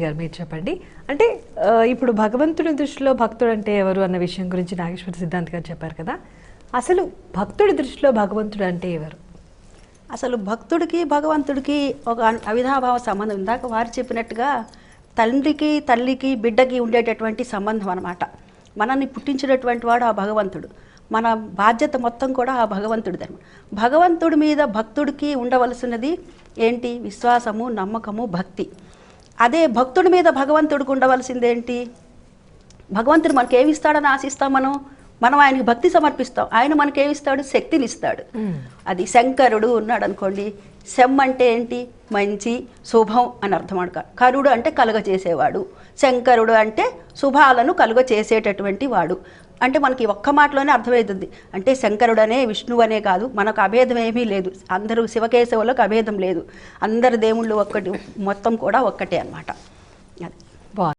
గారు మీరు చెప్పండి. అంటే ఇప్పుడు భగవంతుడి దృష్టిలో భక్తుడు అంటే ఎవరు అన్న విషయం గురించి నాగేశ్వర సిద్ధాంత్ గారు చెప్పారు కదా. అసలు భక్తుడి దృష్టిలో భగవంతుడు అంటే ఎవరు? అసలు భక్తుడికి భగవంతుడికి ఒక అవినాభావ సంబంధం. ఇందాక వారు చెప్పినట్టుగా తండ్రికి తల్లికి బిడ్డకి ఉండేటటువంటి సంబంధం అన్నమాట. మనల్ని పుట్టించినటువంటి వాడు ఆ భగవంతుడు. మన బాధ్యత మొత్తం కూడా ఆ భగవంతుడిది అనమాట. భగవంతుడి మీద భక్తుడికి ఉండవలసినది ఏంటి? విశ్వాసము, నమ్మకము, భక్తి. అదే భక్తుడి మీద భగవంతుడికి ఉండవలసింది ఏంటి? భగవంతుడు మనకేమిస్తాడని ఆశిస్తాం మనం ఆయనకి భక్తి సమర్పిస్తాం. ఆయన మనకేమిస్తాడు? శక్తిని ఇస్తాడు. అది శంకరుడు ఉన్నాడు అనుకోండి. శం అంటే ఏంటి? మంచి, శుభం అని అర్థం అనక. కరుడు అంటే కలుగ చేసేవాడు. శంకరుడు అంటే శుభాలను కలుగ చేసేటటువంటి వాడు. అంటే మనకి ఒక్క మాటలోనే అర్థమవుతుంది. అంటే శంకరుడనే విష్ణువు అనే కాదు, మనకు అభేదం ఏమీ లేదు. అందరూ శివకేశవులకు అభేదం లేదు. అందరు దేవుళ్ళు ఒక్కటి, మొత్తం కూడా ఒక్కటే అన్నమాట.